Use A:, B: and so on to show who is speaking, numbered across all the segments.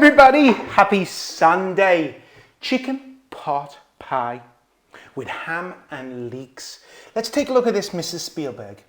A: everybody, happy Sunday. Chicken pot pie with ham and leeks. Let's take a look at this, Mrs. Spielberg.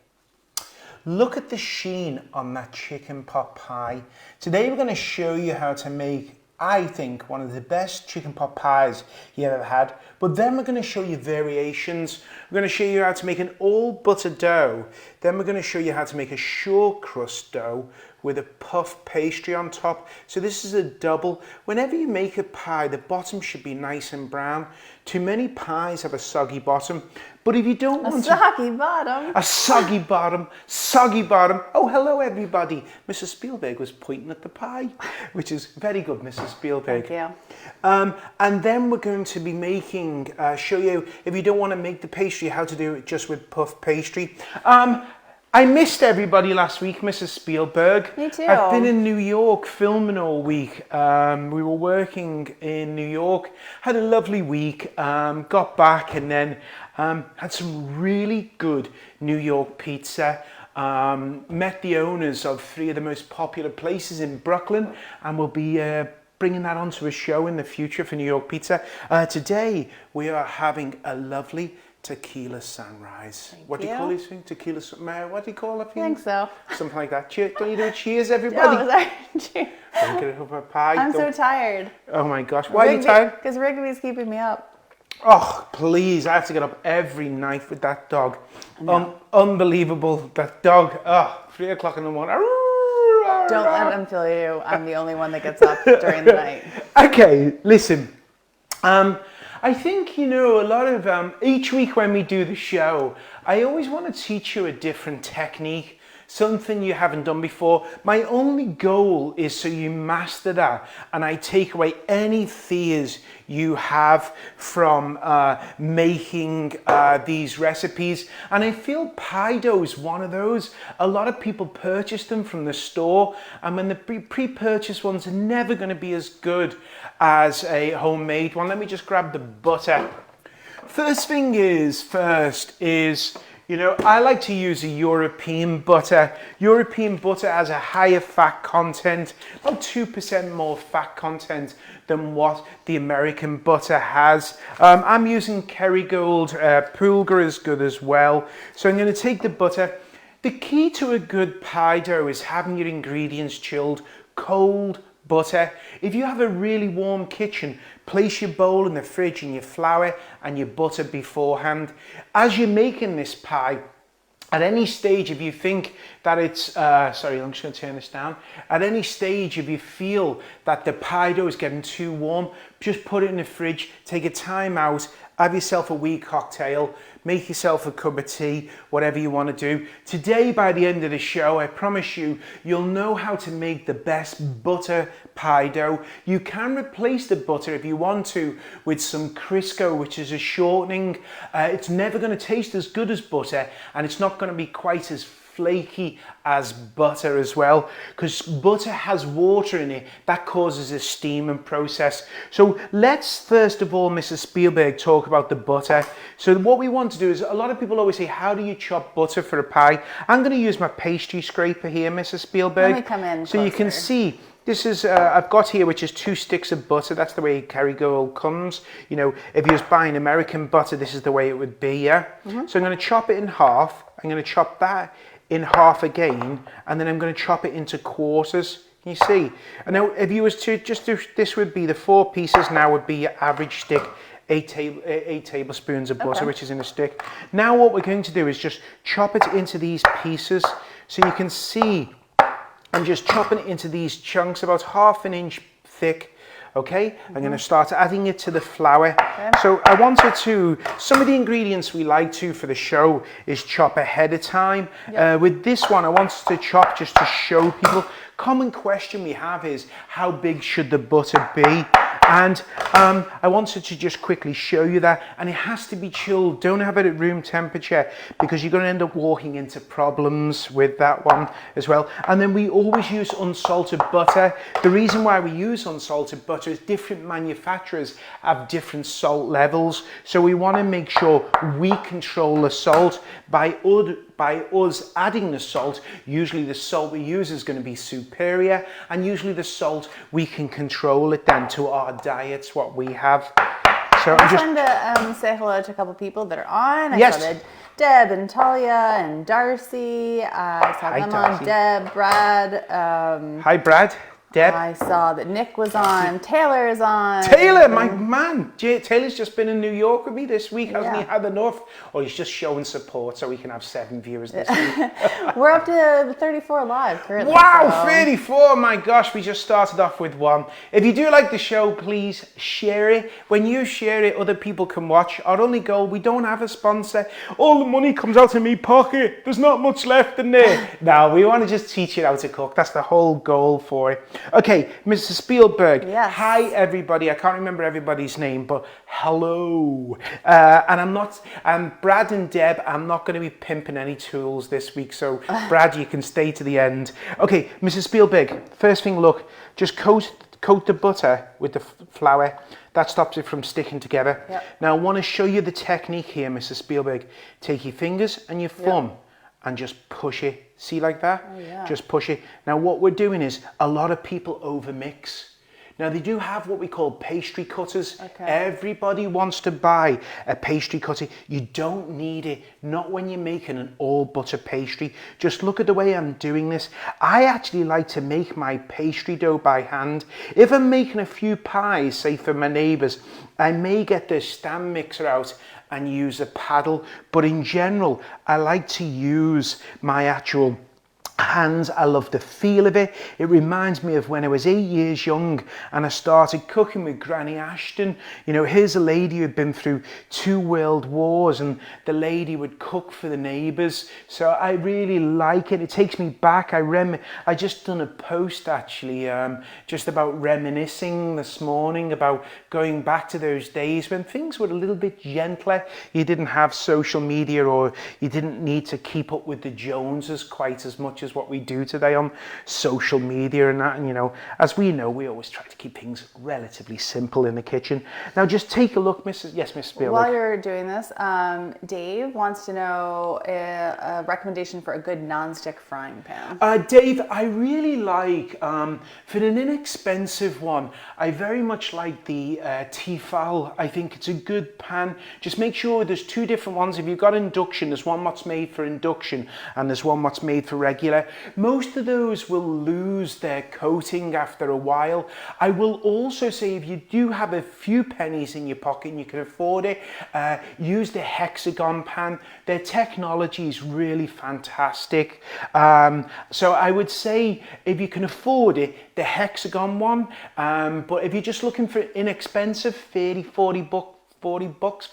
A: Look at the sheen on that chicken pot pie. Today we're going to show you how to make, I think, one of the best chicken pot pies you ever had. But then we're going to show you variations. We're going to show you how to make an all butter dough. Then we're going to show you how to make a short crust dough with a puff pastry on top. So this is a double. Whenever you make a pie, the bottom should be nice and brown. Too many pies have a soggy bottom. But if you don't want
B: soggy bottom.
A: A soggy bottom, soggy bottom. Oh, hello everybody. Mrs. Spielberg was pointing at the pie, which is very good, Mrs. Spielberg.
B: Thank you.
A: And then we're going to be making, show you, if you don't want to make the pastry, how to do it just with puff pastry. I missed everybody last week, Mrs. Spielberg.
B: Me too.
A: I've been in New York filming all week. We were working in New York, had a lovely week, got back and then had some really good New York pizza. Met the owners of 3 of the most popular places in Brooklyn, and we'll be bringing that onto a show in the future for New York pizza. Today we are having a lovely tequila sunrise. What do you call this thing? Tequila sunrise? What do you call it?
B: I think so.
A: Something like that. Cheers. Don't you do a cheers, everybody?
B: No, sorry. Cheers.
A: Don't get it up a pie.
B: I'm so tired.
A: Oh my gosh. Why are you tired?
B: Because Wrigley's keeping me up.
A: Oh, please. I have to get up every night with that dog. Unbelievable. That dog. Oh, 3 o'clock in the morning.
B: Don't let them feel you. I'm the only one that gets up during the night.
A: Okay, listen. I think, you know, a lot of, each week when we do the show, I always want to teach you a different technique, something you haven't done before. My only goal is so you master that and I take away any fears you have from making these recipes. And I feel pie dough is one of those. A lot of people purchase them from the store, and when the pre-purchased ones are never going to be as good as a homemade one. Let me just grab the butter. First, you know, I like to use a European butter. European butter has a higher fat content, about 2% more fat content than what the American butter has. I'm using Kerrygold. Pulgar is good as well. So I'm going to take the butter. The key to a good pie dough is having your ingredients chilled, cold butter. If you have a really warm kitchen, place your bowl in the fridge and your flour and your butter beforehand. As you're making this pie, at any stage, if you think that it's, sorry, I'm just going to turn this down. At any stage, if you feel that the pie dough is getting too warm, just put it in the fridge, take a time out, have yourself a wee cocktail, make yourself a cup of tea, whatever you want to do. Today, by the end of the show, I promise you, you'll know how to make the best butter pie dough. You can replace the butter if you want to with some Crisco, which is a shortening. It's never going to taste as good as butter, and it's not going to be quite as flaky as butter as well, because butter has water in it that causes a steaming process. So let's first of all, Mrs. Spielberg, talk about the butter. So what we want to do is, a lot of people always say, how do you chop butter for a pie? I'm going to use my pastry scraper here, Mrs. Spielberg.
B: Let me come in
A: so
B: closer.
A: You can see this is, I've got here, which is 2 sticks of butter. That's the way Kerrygold comes. You know, if you was buying American butter, this is the way it would be, yeah? So I'm going to chop it in half. I'm going to chop that in half again, and then I'm going to chop it into quarters. Can you see? And now, if you was to just do, this would be the 4 pieces. Now would be your average stick, 8 tablespoons of butter, which is in a stick. Now what we're going to do is just chop it into these pieces, so you can see I'm just chopping it into these chunks, about ½ an inch thick. Okay, I'm going to start adding it to the flour. So I wanted to, some of the ingredients we like to for the show is chop ahead of time. With this one, I wanted to chop just to show people. Common question we have is, how big should the butter be? And I wanted to just quickly show you that. And it has to be chilled. Don't have it at room temperature, because you're going to end up walking into problems with that one as well. And then we always use unsalted butter. The reason why we use unsalted butter is different manufacturers have different salt levels. So we want to make sure we control the salt by by us adding the salt, usually the salt we use is going to be superior, and usually the salt, we can control it then to our diets, what we have. So
B: I just wanted to say hello to a couple people that are on. I saw that Deb and Talia and Darcy. I saw them on. Deb, Brad.
A: Hi, Brad. Deb.
B: I saw that Nick was on. Taylor is on.
A: Taylor, my man. Taylor's just been in New York with me this week, hasn't he? Had enough? Or he's just showing support so we can have 7 viewers this week.
B: We're up to 34 live currently.
A: Wow, 34. My gosh, we just started off with 1. If you do like the show, please share it. When you share it, other people can watch. Our only goal, we don't have a sponsor. All the money comes out of me pocket. There's not much left in there. No, we want to just teach you how to cook. That's the whole goal for it. Okay, Mrs. Spielberg.
B: Yes.
A: Hi, everybody. I can't remember everybody's name, but hello. And Brad and Deb, I'm not going to be pimping any tools this week, so Brad, you can stay to the end. Okay, Mrs. Spielberg, first thing, look, just coat the butter with the flour. That stops it from sticking together.
B: Yep.
A: Now, I want to show you the technique here, Mrs. Spielberg. Take your fingers and your thumb and just push it. See, like that?
B: Oh, yeah.
A: Just push it. Now, what we're doing is a lot of people overmix. Now, they do have what we call pastry cutters.
B: Okay.
A: Everybody wants to buy a pastry cutter. You don't need it, not when you're making an all butter pastry. Just look at the way I'm doing this. I actually like to make my pastry dough by hand. If I'm making a few pies, say for my neighbours, I may get the stand mixer out and use a paddle, but in general, I like to use my actual hands. I love the feel of it. It reminds me of when I was 8 years young and I started cooking with Granny Ashton. You know, here's a lady who'd been through 2 world wars, and the lady would cook for the neighbours. So I really like it. It takes me back. I just done a post actually just about reminiscing this morning about going back to those days when things were a little bit gentler. You didn't have social media, or you didn't need to keep up with the Joneses quite as much as what we do today on social media and that. And you know, as we know, we always try to keep things relatively simple in the kitchen. Now just take a look, Mrs. Yes, Miss Spielberg.
B: While you're doing this, Dave wants to know a recommendation for a good non-stick frying pan.
A: Dave, I really like, for an inexpensive one, I very much like the Tefal. I think it's a good pan. Just make sure there's 2 different ones. If you've got induction, there's one that's made for induction and there's one that's made for regular. Most of those will lose their coating after a while. I will also say, if you do have a few pennies in your pocket and you can afford it, use the hexagon pan. Their technology is really fantastic. So I would say, if you can afford it, the hexagon one. But if you're just looking for inexpensive, 30, 40 bucks,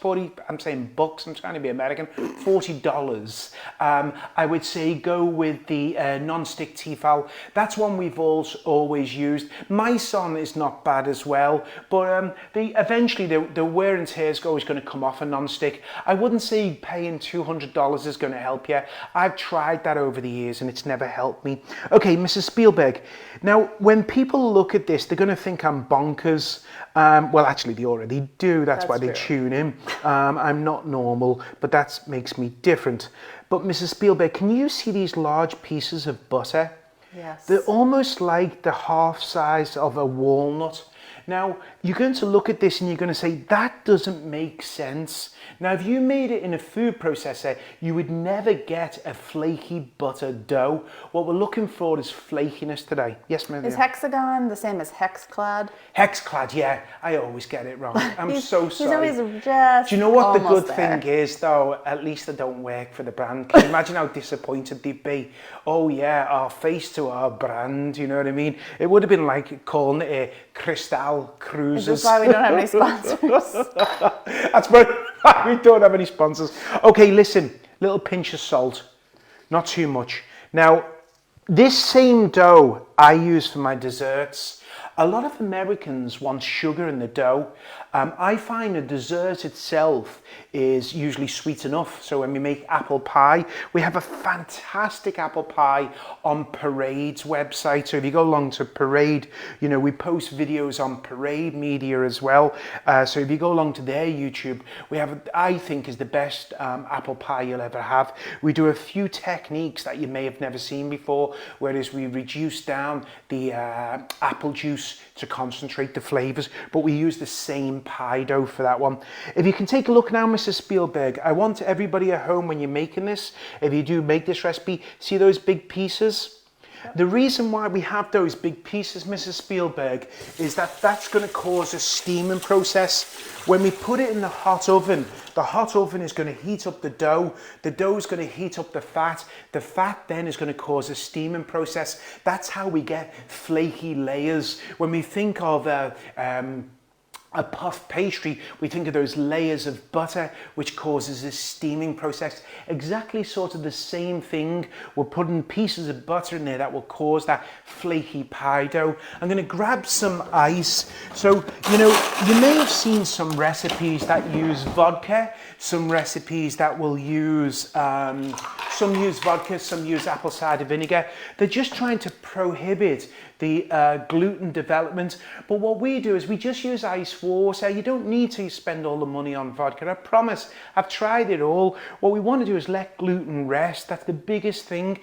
A: I'm saying bucks, I'm trying to be American, $40. I would say go with the non-stick Tefal. That's one we've always used. My son is not bad as well, but eventually the wear and tear is always going to come off a non-stick. I wouldn't say paying $200 is going to help you. I've tried that over the years and it's never helped me. Okay, Mrs. Spielberg. Now, when people look at this, they're going to think I'm bonkers. Well, actually, they already do. That's why they tune in. I'm not normal, but that makes me different. But Mrs. Spielberg, can you see these large pieces of butter?
B: Yes.
A: They're almost like the half size of a walnut. Now, you're going to look at this and you're going to say, that doesn't make sense. Now, if you made it in a food processor, you would never get a flaky butter dough. What we're looking for is flakiness today. Yes, ma'am.
B: Is hexagon the same as hexclad?
A: Hexclad, yeah. I always get it wrong. I'm so sorry.
B: He's always just
A: Do you know what the good
B: there.
A: thing is, though? At least I don't work for the brand. Can you imagine how disappointed they'd be? Oh, yeah, our face to our brand, you know what I mean? It would have been like calling it a Crystal Cruises.
B: Is this why we don't have any sponsors?
A: That's why we don't have any sponsors. Okay, listen, little pinch of salt, not too much. Now, this same dough I use for my desserts. A lot of Americans want sugar in the dough. I find the dessert itself is usually sweet enough. So when we make apple pie, we have a fantastic apple pie on Parade's website. So if you go along to Parade, you know, we post videos on Parade Media as well. So if you go along to their YouTube, we have, I think, is the best apple pie you'll ever have. We do a few techniques that you may have never seen before, whereas we reduce down the apple juice to concentrate the flavors, but we use the same pie dough for that one. If you can take a look now, Mrs. Spielberg, I want everybody at home, when you're making this, if you do make this recipe, see those big pieces? The reason why we have those big pieces, Mrs. Spielberg, is that that's going to cause a steaming process. When we put it in the hot oven is going to heat up the dough is going to heat up the fat then is going to cause a steaming process. That's how we get flaky layers. When we think of a puff pastry, we think of those layers of butter, which causes a steaming process. Exactly sort of the same thing. We're putting pieces of butter in there that will cause that flaky pie dough. I'm going to grab some ice. So, you know, you may have seen some recipes that use vodka, some recipes that will use, some use vodka, some use apple cider vinegar. They're just trying to prohibit the gluten development. But what we do is we just use ice water. You don't need to spend all the money on vodka. I promise, I've tried it all. What we want to do is let gluten rest. That's the biggest thing.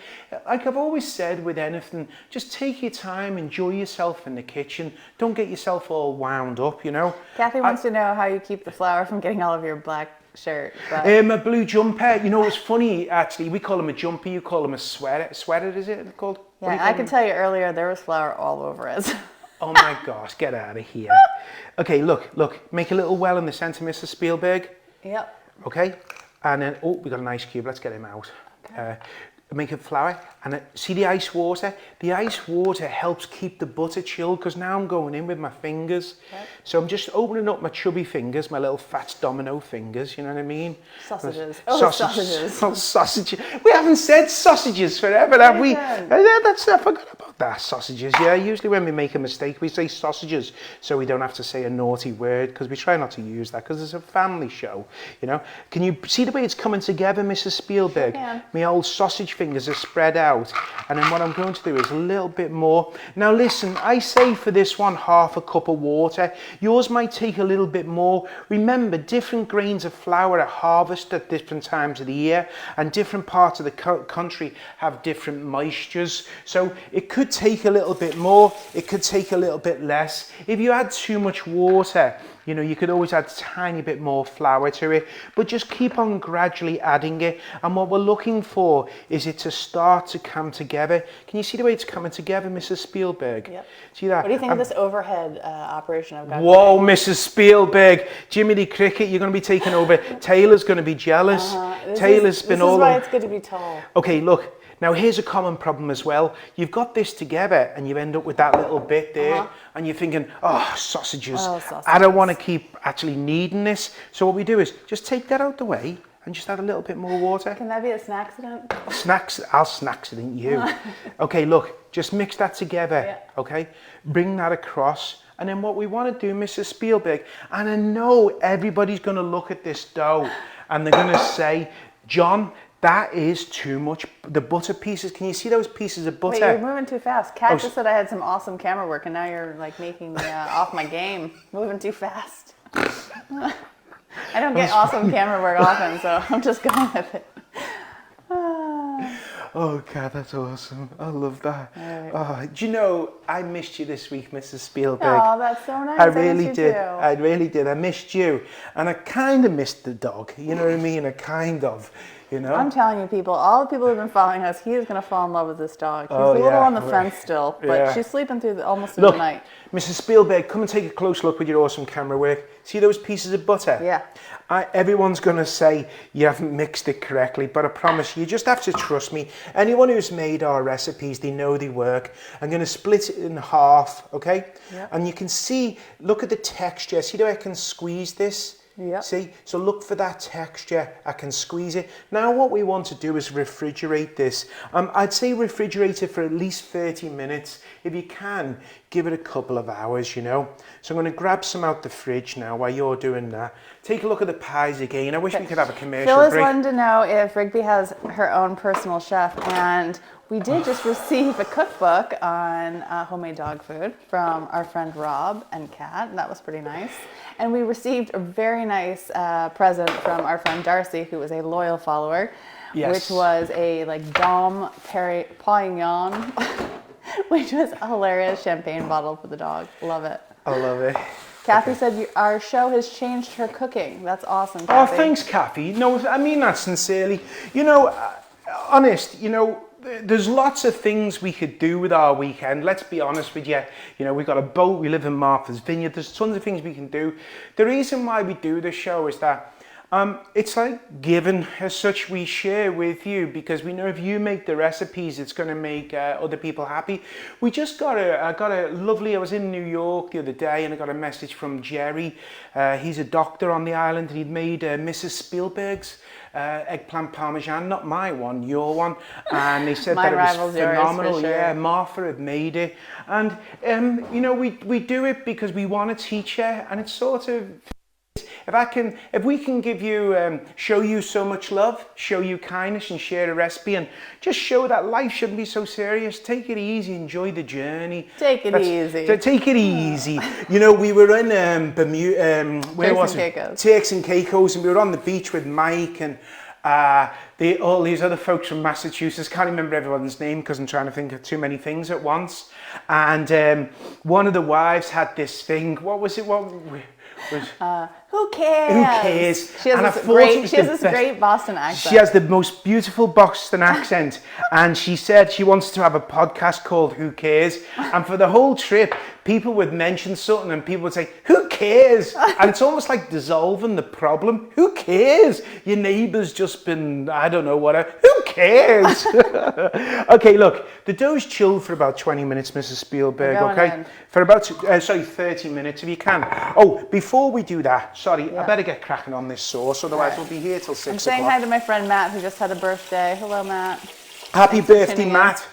A: Like I've always said with anything, just take your time, enjoy yourself in the kitchen. Don't get yourself all wound up, you know.
B: Kathy wants to know how you keep the flour from getting all over your black shirt. But...
A: a blue jumper. You know, it's funny, actually, we call them a jumper, you call them a sweater. Sweater, is it called?
B: Yeah, I can tell you earlier, there was flour all over it.
A: Oh my gosh, get out of here. Okay, look, make a little well in the center, Mrs. Spielberg.
B: Yep.
A: Okay, and then, oh, we got an ice cube, let's get him out. Okay. Make a flour, and see the ice water? The ice water helps keep the butter chilled, because now I'm going in with my fingers. Yep. So I'm just opening up my chubby fingers, my little fat domino fingers, you know what I mean?
B: Sausages.
A: Sausages. Oh, sausages. We haven't said sausages forever, have we? I forgot about that, sausages. Yeah, usually when we make a mistake, we say sausages, so we don't have to say a naughty word, because we try not to use that, because it's a family show, you know? Can you see the way it's coming together, Mrs. Spielberg?
B: Sure can.
A: My old sausage fingers are spread out, and then what I'm going to do is a little bit more. Now listen, I say for this one half a cup of water. Yours might take a little bit more. Remember, different grains of flour are harvested at different times of the year, and different parts of the country have different moistures, so it could take a little bit more, it could take a little bit less. If you add too much water, you know, you could always add a tiny bit more flour to it, but just keep on gradually adding it. And what we're looking for is it to start to come together. Can you see the way it's coming together, Mrs. Spielberg?
B: Yep.
A: See that?
B: What do you think of this overhead operation I've got?
A: Whoa, Mrs. Spielberg. Jimmy the Cricket, you're going to be taking over. Taylor's going to be jealous. Taylor's been all...
B: This is why it's good to be tall.
A: Okay, look. Now here's a common problem as well. You've got this together and you end up with that little bit there and you're thinking, oh, sausages. I don't want to keep actually kneading this. So what we do is just take that out the way and just add a little bit more water.
B: Can that be a snacksident?
A: I'll snacksident you. Okay, look, just mix that together, okay? Bring that across. And then what we want to do, Mrs. Spielberg, and I know everybody's going to look at this dough and they're going to say, John, that is too much. The butter pieces, can you see those pieces of butter?
B: Wait, you're moving too fast. Kat just said I had some awesome camera work and now you're like making me off my game. Moving too fast. I don't get awesome camera work often, so I'm just going with it.
A: Oh, Kat, that's awesome. I love that.
B: Right.
A: Oh, do you know, I missed you this week, Mrs. Spielberg.
B: Oh, that's so nice.
A: I really did.
B: Too.
A: I really did. I missed you. And I kind of missed the dog. You know what I mean? I kind of, you know.
B: I'm telling you, people, all the people who've been following us, he is going to fall in love with this dog. He's a little on the fence still, but she's sleeping through almost through the night.
A: Mrs. Spielberg, come and take a close look with your awesome camera work. See those pieces of butter?
B: Yeah.
A: Everyone's going to say you haven't mixed it correctly, but I promise you just have to trust me. Anyone who's made our recipes, they know they work. I'm going to split it in half, okay?
B: Yep.
A: And you can see, look at the texture. See the way I can squeeze this?
B: Yep.
A: See, so look for that texture. I can squeeze it. Now what we want to do is refrigerate this. I'd say refrigerate it for at least 30 minutes. If you can, give it a couple of hours, you know. So I'm going to grab some out the fridge now while you're doing that. Take a look at the pies again. I wish we could have a commercial
B: Phyllis
A: break.
B: wanted to know if Rigby has her own personal chef, and we did just receive a cookbook on homemade dog food from our friend Rob and Kat, and that was pretty nice. And we received a very nice present from our friend Darcy, who was a loyal follower, which was a like Dom Perignon, which was a hilarious champagne bottle for the dog. Love it.
A: I love it.
B: Kathy said our show has changed her cooking. That's awesome, Kathy.
A: Oh, thanks, Kathy. No, I mean that sincerely. You know, honest, you know, there's lots of things we could do with our weekend. Let's be honest with you. You know, we've got a boat. We live in Martha's Vineyard. There's tons of things we can do. The reason why we do this show is that it's like given as such we share with you, because we know if you make the recipes, it's going to make other people happy. We just got I was in New York the other day and I got a message from Jerry. He's a doctor on the island, and he'd made Mrs. Spielberg's eggplant parmesan, not my one, your one, and they said that it was phenomenal.
B: Yours, for sure.
A: Yeah, Martha had made it, and you know, we do it because we want to teach you, and it's sort of, if we can give you, show you so much love, show you kindness, and share a recipe, and just show that life shouldn't be so serious. Take it easy, enjoy the journey.
B: Take it easy.
A: Take it easy. You know, we were in Bermuda, where was it? Turks and Caicos, and we were on the beach with Mike and all these other folks from Massachusetts. Can't remember everyone's name because I'm trying to think of too many things at once. And one of the wives had this thing. What was it?
B: Who cares?
A: Who cares?
B: She has this great Boston accent.
A: She has the most beautiful Boston accent, and she said she wants to have a podcast called Who Cares? And for the whole trip, people would mention something and people would say, who cares? And it's almost like dissolving the problem. Who cares? Your neighbour's just been, I don't know, whatever. Who cares? Okay, look, the dough's chilled for about 20 minutes, Mrs. Spielberg, okay? For about, 30 minutes if you can. Oh, before we do that, sorry, I better get cracking on this sauce, otherwise we'll be here till 6 o'clock.
B: I'm saying hi to my friend Matt, who just had a birthday. Hello, Matt.
A: Happy birthday, Matt.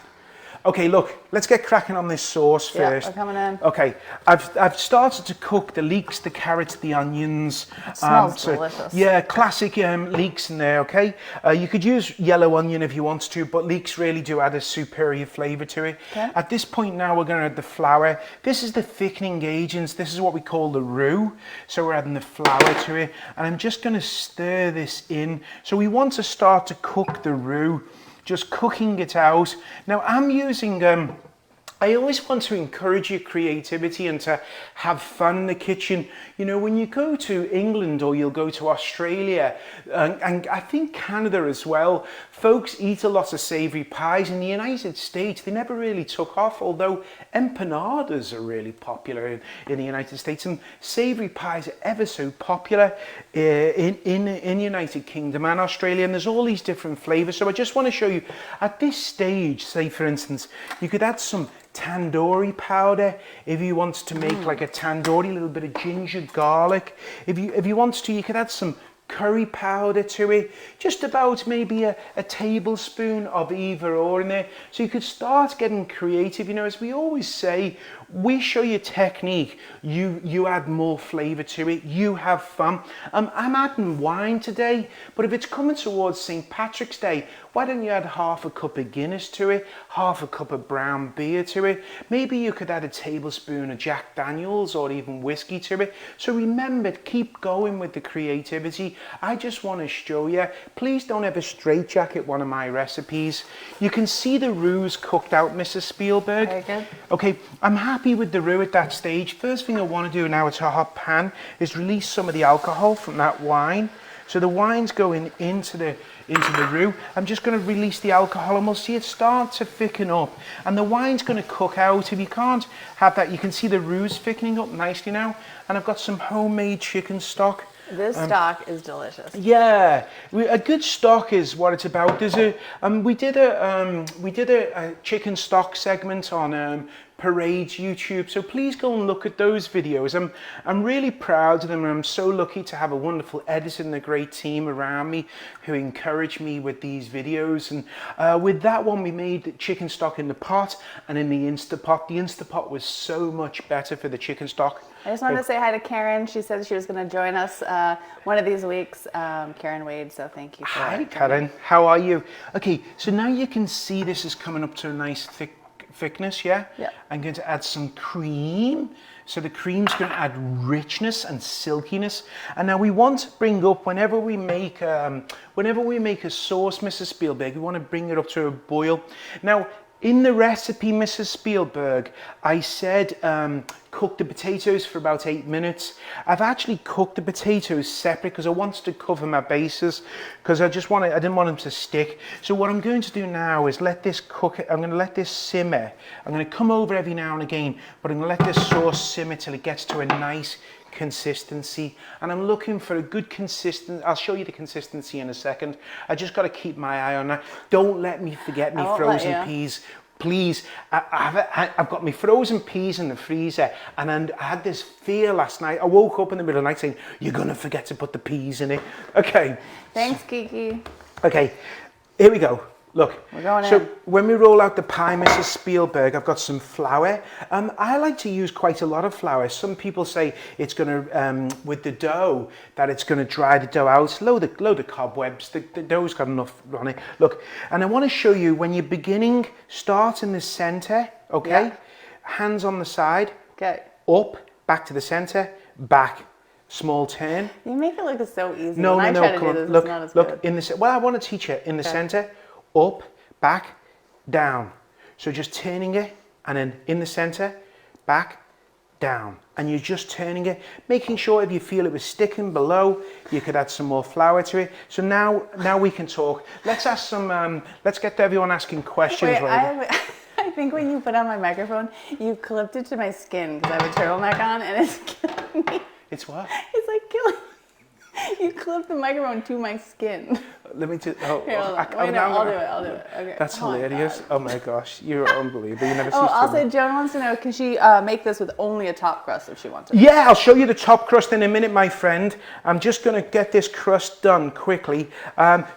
A: Okay, look, let's get cracking on this sauce first.
B: We're coming in.
A: Okay, I've started to cook the leeks, the carrots, the onions.
B: It smells delicious.
A: Yeah, classic leeks in there, okay? You could use yellow onion if you want to, but leeks really do add a superior flavour to it. Okay. At this point now, we're going to add the flour. This is the thickening agents. This is what we call the roux. So we're adding the flour to it, and I'm just going to stir this in. So we want to start to cook the roux, just cooking it out. Now I'm using, I always want to encourage your creativity and to have fun in the kitchen. You know, when you go to England or you'll go to Australia, and I think Canada as well, folks eat a lot of savoury pies. In the United States, they never really took off, although empanadas are really popular in the United States, and savoury pies are ever so popular in United Kingdom and Australia, and there's all these different flavours. So I just want to show you, at this stage, say for instance, you could add some tandoori powder if you want to make like a tandoori, a little bit of ginger, garlic. If you want to, you could add some curry powder to it, just about maybe a tablespoon of either or in there. So you could start getting creative. You know, as we always say, we show you technique, you add more flavour to it, you have fun. I'm adding wine today, but if it's coming towards St. Patrick's Day, why don't you add half a cup of Guinness to it, half a cup of brown beer to it? Maybe you could add a tablespoon of Jack Daniels or even whiskey to it. So remember, keep going with the creativity. I just want to show you, please don't ever straitjacket one of my recipes. You can see the roux cooked out, Mrs. Spielberg.
B: Very good.
A: Okay, I'm happy with the roux at that stage. First thing I want to do now, it's a hot pan, is release some of the alcohol from that wine. So the wine's going into the roux. I'm just going to release the alcohol and we'll see it start to thicken up. And the wine's going to cook out. If you can't have that, you can see the roux thickening up nicely now. And I've got some homemade chicken stock.
B: This stock is delicious.
A: Yeah, a good stock is what it's about. There's we did a chicken stock segment on Parades YouTube. So please go and look at those videos. I'm really proud of them, and I'm so lucky to have a wonderful editor and a great team around me who encourage me with these videos. And with that one, we made chicken stock in the pot and in the Instapot. The Instapot was so much better for the chicken stock.
B: I just wanted to say hi to Karen. She said she was going to join us one of these weeks. Karen Wade, so thank you for
A: Hi, Karen. How are you? Okay, so now you can see this is coming up to a nice thickness, yeah?
B: Yeah.
A: I'm going to add some cream. So the cream's going to add richness and silkiness. And now we want to bring up, whenever we make a sauce, Mrs. Spielberg, we want to bring it up to a boil. Now, in the recipe, Mrs. Spielberg, I said cook the potatoes for about 8 minutes. I've actually cooked the potatoes separate because I wanted to cover my bases, because I didn't want them to stick. So what I'm going to do now is let this cook. I'm going to let this simmer. I'm going to come over every now and again, but I'm going to let this sauce simmer till it gets to a nice consistency. And I'm looking for a good consistency. I'll show you the consistency in a second. I just got to keep my eye on that. Don't let me forget me frozen peas. Please, I've got my frozen peas in the freezer, and I had this fear last night. I woke up in the middle of the night saying, you're going to forget to put the peas in it. Okay.
B: Thanks, Kiki.
A: Okay, here we go. Look,
B: we're going
A: so
B: in.
A: When we roll out the pie, Mrs. Spielberg, I've got some flour. I like to use quite a lot of flour. Some people say it's going to, with the dough, that it's going to dry the dough out. Load of cobwebs. The dough's got enough on it. Look, and I want to show you when you're beginning, start in the center, okay? Yeah. Hands on the side.
B: Okay.
A: Up, back to the center, back. Small turn.
B: You make it look so easy.
A: No,
B: when
A: no,
B: I try to
A: come
B: do
A: on.
B: this,
A: Look,
B: it's not as
A: look.
B: good.
A: In the well, I want to teach you in the center, up, back, down. So just turning it, and then in the center, back, down, and you're just turning it, making sure if you feel it was sticking below, you could add some more flour to it. So now we can talk. Let's ask some. Let's get to everyone asking questions.
B: Wait, I think when you put on my microphone, you clipped it to my skin because I have a turtleneck on, and it's killing me.
A: It's what?
B: It's like killing me. You clipped the microphone to my skin.
A: Let me do.
B: I'll do it. Okay.
A: That's hilarious. Oh my gosh, you're unbelievable. You never see.
B: Also, Joan wants to know, can she make this with only a top crust if she wants to?
A: Yeah, I'll show you the top crust in a minute, my friend. I'm just going to get this crust done quickly.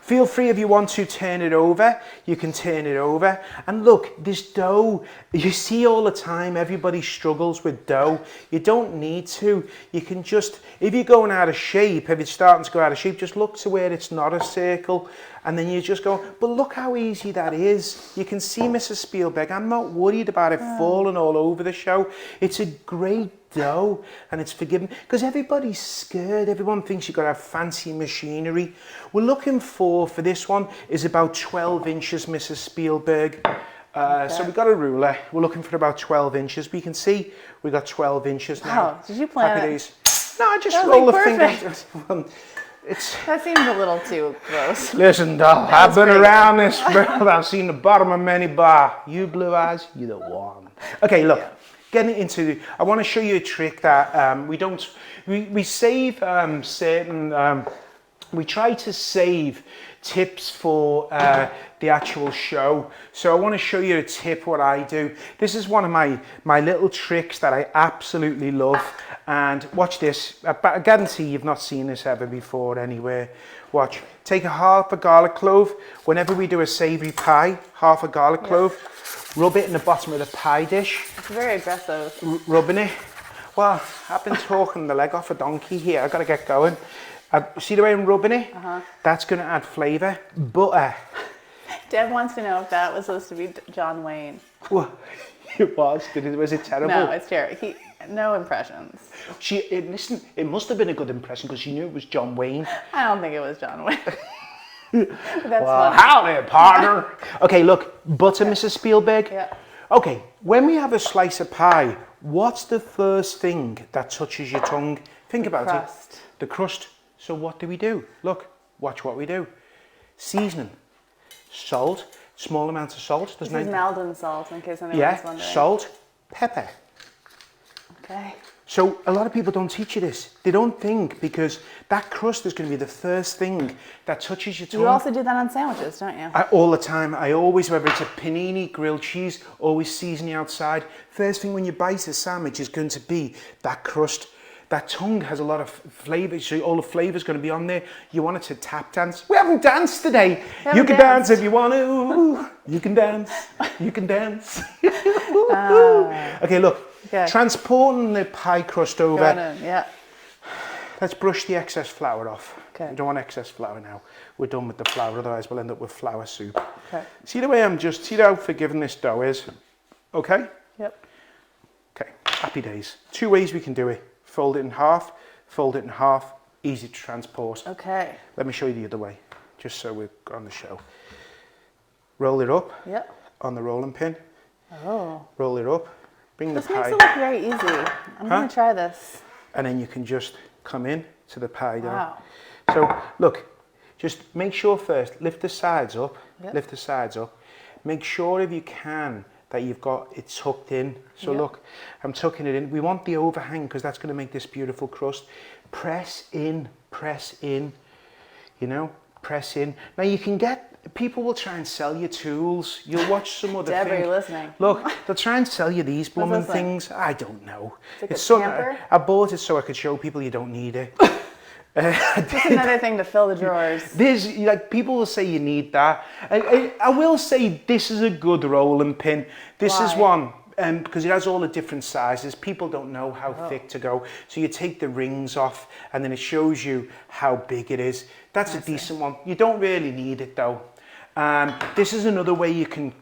A: Feel free, if you want to turn it over, you can turn it over. And look, this dough, you see all the time, everybody struggles with dough. You don't need to. You can just, if you're going out of shape, if it's starting to go out of shape, just look to where it's not a circle, and then you just go, but look how easy that is. You can see, Mrs. Spielberg, I'm not worried about it falling all over the show. It's a great dough, and it's forgiving, because everybody's scared. Everyone thinks you've got to have fancy machinery. We're looking for this one, is about 12 inches, Mrs. Spielberg. So we've got a ruler. We're looking for about 12 inches. But you can see we got 12 inches now.
B: Oh, did you plan it?
A: No, I just roll the finger.
B: That seems a little too close.
A: Listen, doll, I've been around this world. I've seen the bottom of many bar. You blue eyes, you're the one. Okay, look, getting into, I want to show you a trick that we save certain, we try to save tips for the actual show. So I want to show you a tip what I do. This is one of my little tricks that I absolutely love. And watch this. I guarantee you've not seen this ever before anywhere. Watch. Take half a garlic clove. Whenever we do a savoury pie, half a garlic clove. Rub it in the bottom of the pie dish.
B: It's very aggressive.
A: Rubbing it. Well, I've been talking the leg off a donkey here. I've got to get going. See the way I'm rubbing it? That's going to add flavour. Butter.
B: Deb wants to know if that was supposed to be John Wayne.
A: Well, it was. Was it terrible?
B: No, it's terrible. No impressions.
A: Listen, it must have been a good impression because she knew it was John Wayne.
B: I don't think it was John Wayne. That's
A: well,
B: funny.
A: howdy, partner. Okay, look, butter, Mrs. Spielberg.
B: Yeah.
A: Okay, when we have a slice of pie, what's the first thing that touches your tongue? Think about it. The crust. So what do? Look, watch what we do. Seasoning. Salt, small amount of salt.
B: This is Maldon salt, in case anyone's wondering.
A: Salt, pepper.
B: Okay.
A: So a lot of people don't teach you this. They don't think, because that crust is going to be the first thing that touches your tongue.
B: You also do that on sandwiches, don't you?
A: All the time. I always, whether it's a panini, grilled cheese, always season the outside. First thing when you bite a sandwich is going to be that crust. That tongue has a lot of flavour, so all the flavour's going to be on there. You want it to tap dance. We haven't danced today. You can dance if you want to. You can dance. You can dance. Okay, look. Okay. Transporting the pie crust over.
B: Yeah.
A: Let's brush the excess flour off.
B: Okay.
A: We don't want excess flour now. We're done with the flour, otherwise we'll end up with flour soup.
B: Okay.
A: See the way see how forgiving this dough is? Okay?
B: Yep.
A: Okay, happy days. 2 ways we can do it. Fold it in half, easy to transport.
B: Okay.
A: Let me show you the other way, just so we're on the show. Roll it up.
B: Yep.
A: On the rolling pin.
B: Oh.
A: Roll it up. Bring the pie.
B: This makes it look very easy. I'm going to try this.
A: And then you can just come in to the pie dough.
B: Wow.
A: So look, just make sure first, lift the sides up.
B: Yep.
A: Lift the sides up. Make sure if you can that you've got it tucked in. So look, I'm tucking it in. We want the overhang because that's going to make this beautiful crust. Press in, you know, press in. Now you can people will try and sell you tools. You'll watch some other
B: Deb,
A: thing.
B: are you listening?
A: Look, they'll try and sell you these blooming things. I don't know.
B: It's something.
A: I bought it so I could show people you don't need it.
B: Just another thing to fill the drawers.
A: People will say you need that. I will say this is a good rolling pin. This is one, because it has all the different sizes. People don't know how thick to go. So you take the rings off and then it shows you how big it is. That's a decent one. You don't really need it though. This is another way you can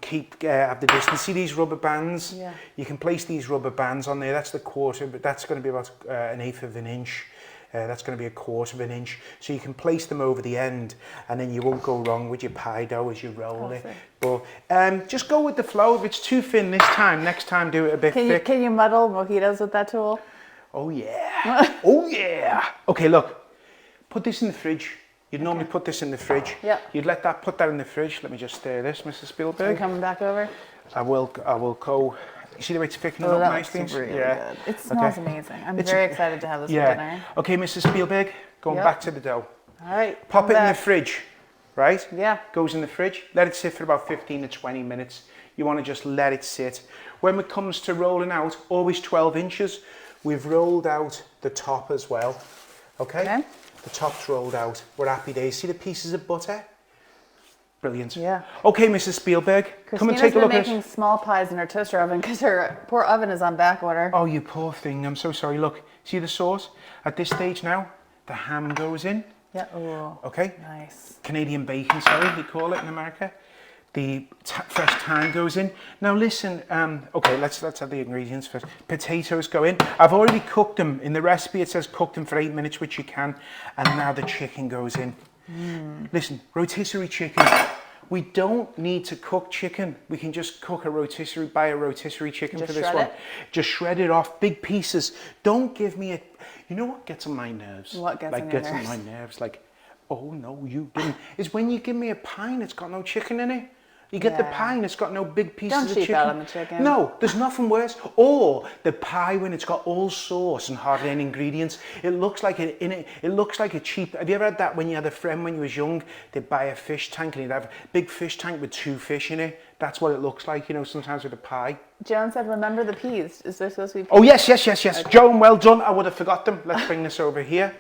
A: have the distance. See these rubber bands?
B: Yeah.
A: You can place these rubber bands on there. That's the quarter, but that's going to be about 1/8 of an inch. That's going to be 1/4 of an inch. So you can place them over the end and then you won't go wrong with your pie dough as you roll it. But just go with the flow. If it's too thin this time, next time do it a bit thick.
B: Can you muddle mojitos with that tool?
A: Oh yeah. Oh yeah. Okay, look. Put this in the fridge. You'd normally put this in the fridge.
B: Yeah.
A: You'd put that in the fridge. Let me just stir this, Mrs. Spielberg.
B: Are you coming back over?
A: I will go. You see the way it's thickening up nicely?
B: Really good. It smells amazing. I'm very excited to have this for dinner.
A: Okay, Mrs. Spielberg, going back to the dough.
B: All right.
A: Pop it in the fridge, right?
B: Yeah.
A: Goes in the fridge. Let it sit for about 15 to 20 minutes. You want to just let it sit. When it comes to rolling out, always 12 inches. We've rolled out the top as well. Okay? The top's rolled out. We're happy days. See the pieces of butter? Brilliant.
B: Yeah.
A: Okay, Mrs. Spielberg, come and take a look at it.
B: Christina's been making small pies in her toaster oven because her poor oven is on back order.
A: Oh, you poor thing. I'm so sorry. Look, see the sauce? At this stage now, the ham goes in.
B: Yeah. Ooh.
A: Okay.
B: Nice.
A: Canadian bacon, sorry, they call it in America. The fresh thyme goes in. Now listen, okay, let's have the ingredients first. Potatoes go in. I've already cooked them. In the recipe it says cook them for 8 minutes, which you can. And now the chicken goes in. Listen, rotisserie chicken. We don't need to cook chicken. We can just buy a rotisserie chicken for this one. Just shred it off, big pieces. Don't give me you know what gets on my nerves?
B: What gets on your nerves?
A: On my nerves, oh no, you didn't. Is when you give me a pie and it's got no chicken in it. You get the pie and it's got no big pieces of chicken.
B: Don't cheap out on the chicken.
A: No, there's nothing worse. Or the pie when it's got all sauce and hardly any ingredients. It looks like it looks like a cheap. Have you ever had that when you had a friend when you was young? They'd buy a fish tank and he'd have a big fish tank with 2 fish in it. That's what it looks like, you know, sometimes with a pie.
B: Joan said, remember the peas. Is there supposed to be peas?
A: Oh, yes. Okay. Joan, well done. I would have forgot them. Let's bring this over here.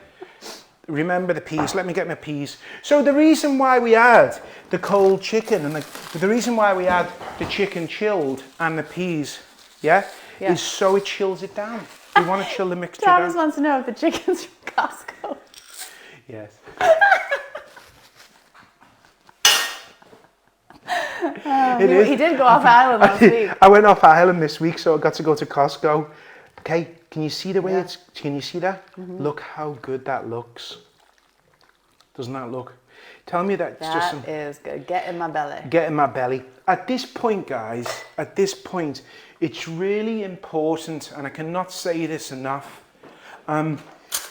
A: Remember the peas. Let me get my peas. So the reason why we add the cold chicken and the reason why we add the chicken chilled and the peas, is so it chills it down. We want to chill the mixture down.
B: Travis wants to know if the chicken's from Costco.
A: Yes.
B: He did go off island last week.
A: I went off island this week, so I got to go to Costco. Okay, can you see the way can you see that? Look how good that looks. Doesn't that look? Tell me that
B: That is good. Get in my belly.
A: Get in my belly. At this point, guys, it's really important, and I cannot say this enough.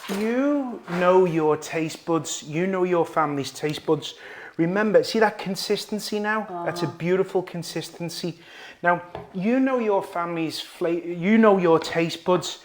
A: You know your taste buds. You know your family's taste buds. Remember, see that consistency now? That's a beautiful consistency. Now, you know your family's flavor, you know your taste buds.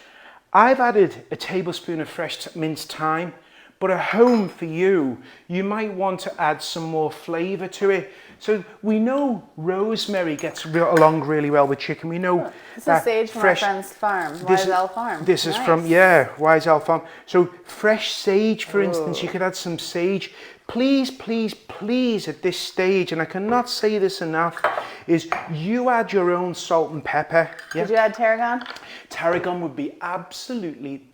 A: I've added a tablespoon of fresh minced thyme, but at home for you, you might want to add some more flavour to it. So we know rosemary gets along really well with chicken. We know
B: this is sage from our friend's farm, Wiesel Farm.
A: This is from, yeah, Wiesel Farm. So fresh sage, for instance, you could add some sage. Please, please, please, at this stage, and I cannot say this enough, is you add your own salt and pepper. Yeah?
B: Did you add tarragon?
A: Tarragon would be absolutely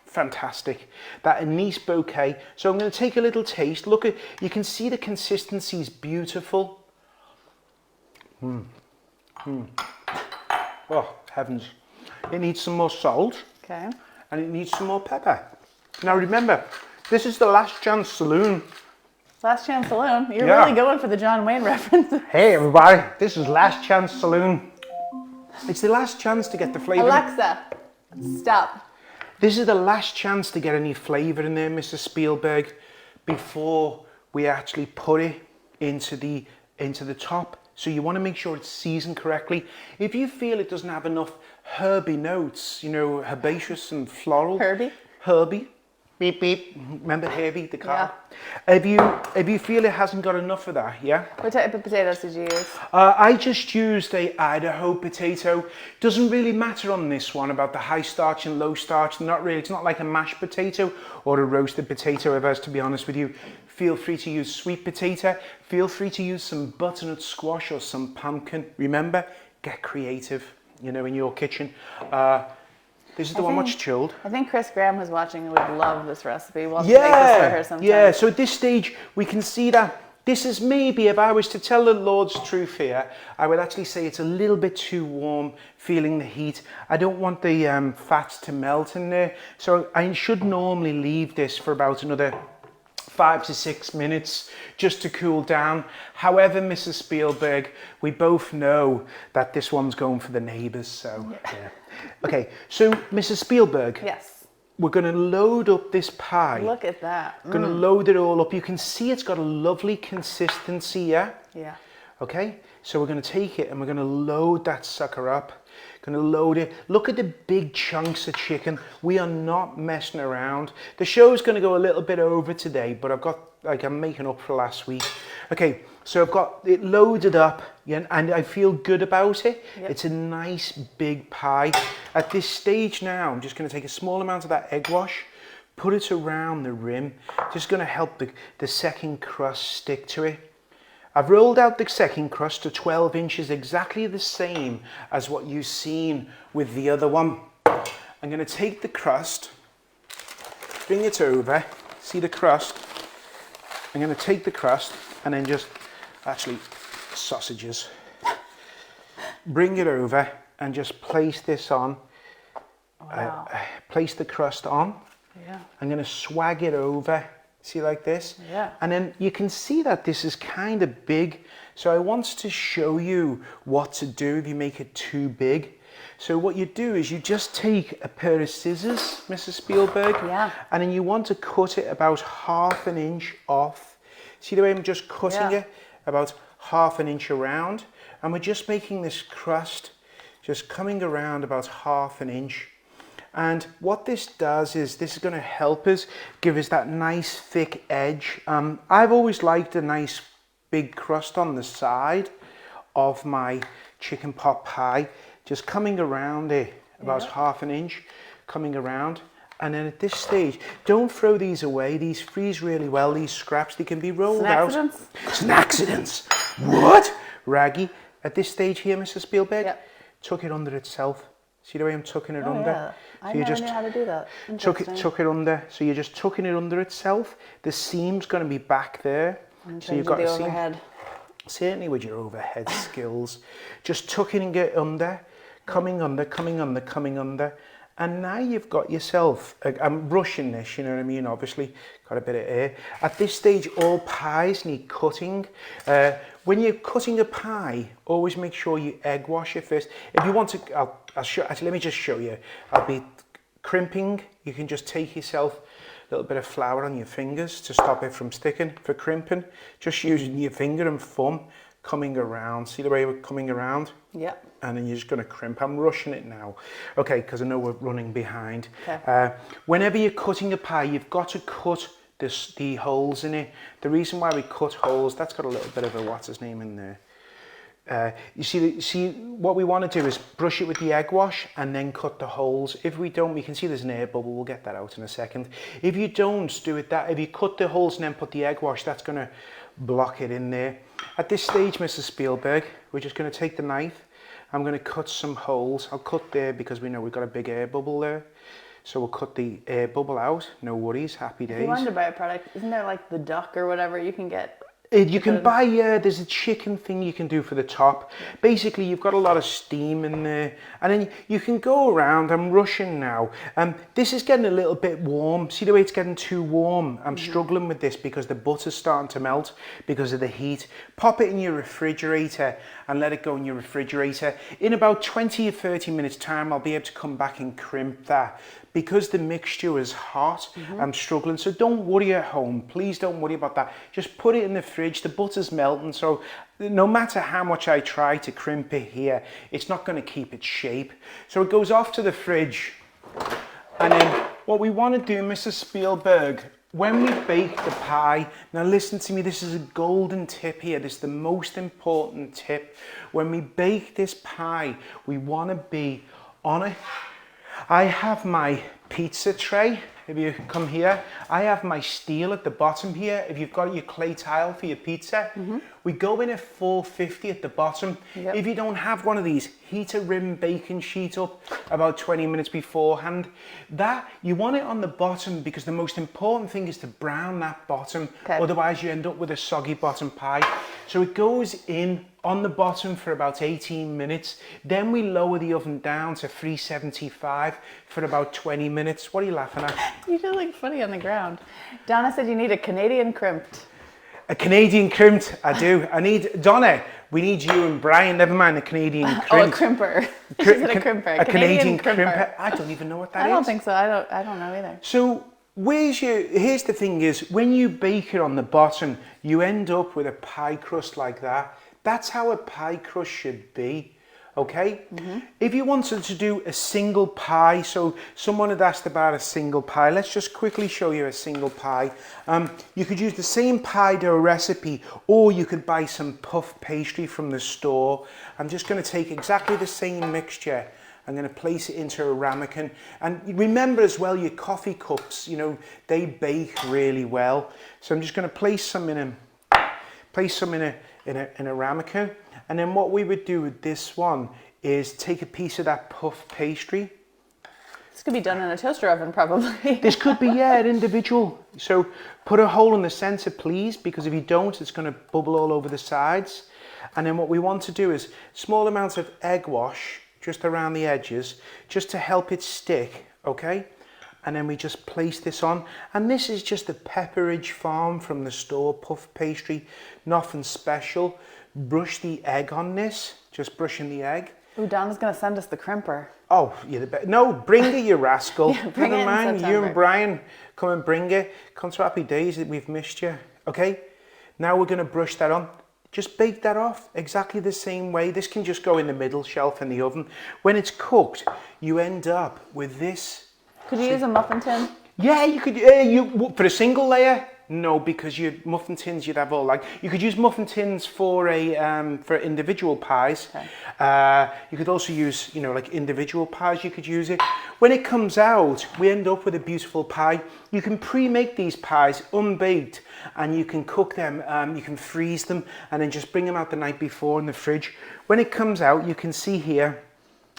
A: fantastic. That anise bouquet. So I'm going to take a little taste. Look at, you can see the consistency is beautiful. Oh, heavens. It needs some more salt.
B: Okay.
A: And it needs some more pepper. Now remember, this is the Last Chance Saloon.
B: Last Chance Saloon? You're really going for the John Wayne reference.
A: Hey everybody, this is Last Chance Saloon. It's the last chance to get the flavour.
B: Alexa, stop.
A: This is the last chance to get any flavour in there, Mr. Spielberg, before we actually put it into the top. So you want to make sure it's seasoned correctly. If you feel it doesn't have enough herby notes, you know, herbaceous and floral. Herby. Beep beep. Remember Herbie the car? Yeah. If you feel it hasn't got enough of that, yeah.
B: What type of potatoes did you use?
A: I just used a Idaho potato. Doesn't really matter on this one about the high starch and low starch. Not really. It's not like a mashed potato or a roasted potato. If I was to be honest with you, feel free to use sweet potato. Feel free to use some butternut squash or some pumpkin. Remember, get creative. You know, in your kitchen. This is the one much chilled.
B: I think Chris Graham who's watching would love this recipe. We'll have to make this for her sometime.
A: Yeah, so at this stage, we can see that this is maybe, if I was to tell the Lord's truth here, I would actually say it's a little bit too warm, feeling the heat. I don't want the fats to melt in there. So I should normally leave this for about another 5 to 6 minutes just to cool down. However, Mrs. Spielberg, we both know that this one's going for the neighbours, so yeah. Okay, so Mrs. Spielberg.
B: Yes.
A: We're going to load up this pie.
B: Look at that.
A: Going to load it all up. You can see it's got a lovely consistency, yeah?
B: Yeah.
A: Okay, so we're going to take it and we're going to load that sucker up. Going to load it. Look at the big chunks of chicken. We are not messing around. The show's going to go a little bit over today, but I've got, like, I'm making up for last week. Okay, so I've got it loaded up, yeah, and I feel good about it. Yep. It's a nice big pie. At this stage now, I'm just going to take a small amount of that egg wash, put it around the rim. Just going to help the second crust stick to it. I've rolled out the second crust to 12 inches, exactly the same as what you've seen with the other one. I'm going to take the crust, bring it over, see the crust. I'm going to take the crust and then just, actually, sausages. Bring it over and just place this on.
B: Wow.
A: Place the crust on.
B: Yeah.
A: I'm going to swag it over. See, like this?
B: Yeah.
A: And then you can see that this is kind of big. So I want to show you what to do if you make it too big. So what you do is you just take a pair of scissors, Mrs. Spielberg.
B: Yeah.
A: And then you want to cut it about 1/2 inch off. See the way I'm just cutting it? About 1/2 inch around. And we're just making this crust just coming around about 1/2 inch. And what this does is this is going to help us give us that nice thick edge. I've always liked a nice big crust on the side of my chicken pot pie, just coming around it about 1/2 inch, coming around. And then at this stage, don't throw these away. These freeze really well. These scraps, they can be rolled out. Snacksidents. What? Raggy. At this stage here, Mrs. Spielberg, tuck it under itself. See the way I'm tucking it under?
B: Yeah. I never knew how to do that.
A: Tuck it under. So you're just tucking it under itself. The seam's going to be back there. So you've got the
B: overhead.
A: Certainly with your overhead skills. Just tucking it under, coming under, coming under, coming under. And now you've got yourself, I'm rushing this, you know what I mean, obviously, got a bit of air. At this stage, all pies need cutting. When you're cutting a pie, always make sure you egg wash it first. If you want to, I'll show, actually, let me just show you. I'll be crimping. You can just take yourself a little bit of flour on your fingers to stop it from sticking. For crimping, just using your finger and thumb, coming around. See the way we're coming around?
B: Yeah.
A: and then you're just going to crimp. I'm rushing it now, okay, because I know we're running behind.
B: Okay.
A: Whenever you're cutting a pie, you've got to cut the holes in it. The reason why we cut holes, that's got a little bit of a what's his name in there. You see what we want to do is brush it with the egg wash and then cut the holes. If we don't, we can see there's an air bubble, we'll get that out in a second. If you don't do it if you cut the holes and then put the egg wash, that's going to block it in there. At this stage, Mrs. Spielberg, we're just going to take the knife. I'm going to cut some holes. I'll cut there because we know we've got a big air bubble there. So we'll cut the air bubble out, no worries, happy days.
B: If you wanted to buy a product, isn't there like the duck or whatever you can get?
A: You can buy, there's a chicken thing you can do for the top. Basically, you've got a lot of steam in there. And then you can go around, I'm rushing now. This is getting a little bit warm. See the way it's getting too warm? I'm struggling with this because the butter's starting to melt because of the heat. Pop it in your refrigerator and let it go in your refrigerator. In about 20 or 30 minutes time, I'll be able to come back and crimp that. Because the mixture is hot, I'm struggling. So don't worry at home. Please don't worry about that. Just put it in the fridge. The butter's melting. So no matter how much I try to crimp it here, it's not going to keep its shape. So it goes off to the fridge. And then what we want to do, Mrs. Spielberg, when we bake the pie, now listen to me, this is a golden tip here. This is the most important tip. When we bake this pie, we want to be on it. I have my pizza tray, if you come here. I have my steel at the bottom here. If you've got your clay tile for your pizza, we go in at 450 at the bottom. Yep. If you don't have one of these, heat a rim baking sheet up about 20 minutes beforehand. You want it on the bottom because the most important thing is to brown that bottom. Okay. Otherwise you end up with a soggy bottom pie. So it goes in on the bottom for about 18 minutes. Then we lower the oven down to 375 for about 20 minutes. What are you laughing at?
B: You just look funny on the ground. Donna said you need a Canadian crimped.
A: A Canadian crimped, I do. Donna, we need you and Brian, never mind the Canadian crimped.
B: Oh, a crimper. She said a crimper.
A: A Canadian crimper. I don't even know what that is.
B: I don't think so. I don't know either.
A: So here's the thing is, when you bake it on the bottom, you end up with a pie crust like that. That's how a pie crust should be. Okay, if you wanted to do a single pie, so someone had asked about a single pie, let's just quickly show you a single pie. You could use the same pie dough recipe, or you could buy some puff pastry from the store. I'm just going to take exactly the same mixture. I'm going to place it into a ramekin, and remember as well your coffee cups, you know, they bake really well. So I'm just going to place some in a ramekin. And then what we would do with this one is take a piece of that puff pastry.
B: This could be done in a toaster oven, probably.
A: This could be, an individual. So put a hole in the center, please, because if you don't, it's going to bubble all over the sides. And then what we want to do is small amounts of egg wash just around the edges, just to help it stick, okay? And then we just place this on. And this is just a Pepperidge Farm from the store puff pastry, nothing special. Brush the egg on this, just brushing the egg.
B: Ooh, Donna's going to send us the crimper.
A: Oh, you're the best. No, bring it, you rascal.
B: Yeah, bring
A: Never
B: it
A: mind,
B: in September.
A: you and Brian, come and bring it. Come to Happy Days that we've missed you. Okay, now we're going to brush that on. Just bake that off exactly the same way. This can just go in the middle shelf in the oven. When it's cooked, you end up with this.
B: Could you use a muffin tin?
A: Yeah, you could. For a single layer. No, because your muffin tins you'd have all like. You could use muffin tins for individual pies. Okay. You could also use, like individual pies. You could use it. When it comes out, we end up with a beautiful pie. You can pre-make these pies unbaked, and you can cook them. You can freeze them, and then just bring them out the night before in the fridge. When it comes out, you can see here.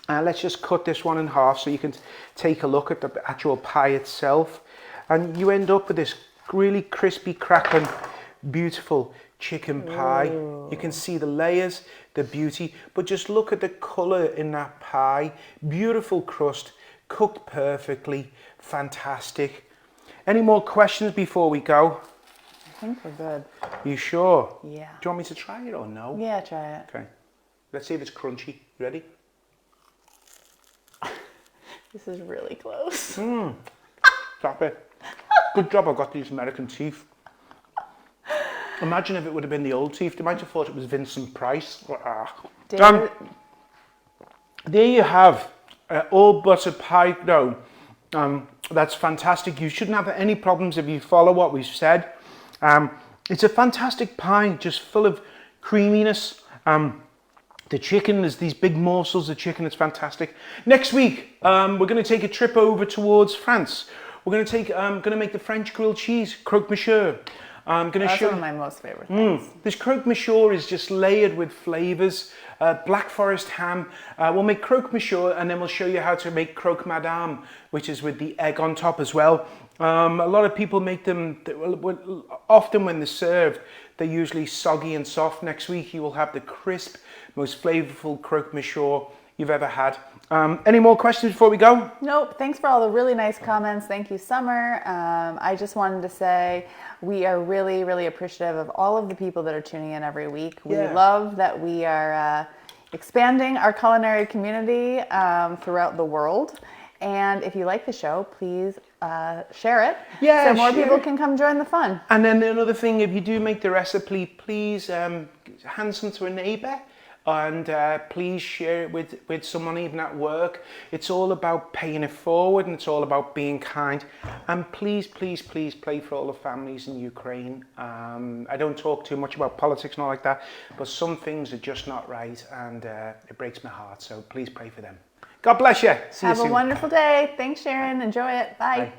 A: Let's just cut this one in half so you can take a look at the actual pie itself, and you end up with this really crispy, crackling, beautiful chicken pie. Ooh. You can see the layers, the beauty, but just look at the colour in that pie. Beautiful crust, cooked perfectly, fantastic. Any more questions before we go?
B: I think we're good.
A: You sure?
B: Yeah.
A: Do you want me to try it or no?
B: Yeah, try it.
A: Okay. Let's see if it's crunchy. You ready?
B: This is really close.
A: Stop it. Good job I got these American teeth. Imagine if it would have been the old teeth. They might have thought it was Vincent Price. there you have all butter pie dough. That's fantastic. You shouldn't have any problems if you follow what we've said. It's a fantastic pie, just full of creaminess. The chicken, there's these big morsels of chicken, it's fantastic. Next week, we're going to take a trip over towards France. We're going to make the French grilled cheese, Croque Monsieur.
B: That's one of my most favorite things.
A: This Croque Monsieur is just layered with flavors. Black Forest ham. We'll make Croque Monsieur, and then we'll show you how to make Croque Madame, which is with the egg on top as well. A lot of people make them, often when they're served, they're usually soggy and soft. Next week you will have the crisp, most flavorful Croque Monsieur you've ever had. Any more questions before we go?
B: Nope. Thanks for all the really nice comments. Thank you, Summer. I just wanted to say we are really, really appreciative of all of the people that are tuning in every week. We love that we are expanding our culinary community throughout the world. And if you like the show, please share it so more people can come join the fun.
A: And then another thing, if you do make the recipe, please hand some to a neighbor. And please share it with someone even at work. It's all about paying it forward, and it's all about being kind. And please, please, please pray for all the families in Ukraine. I don't talk too much about politics and all like that, but some things are just not right, and it breaks my heart. So please pray for them. God bless you. See you soon.
B: Have a wonderful day. Thanks, Sharon. Enjoy it. Bye.
A: Bye.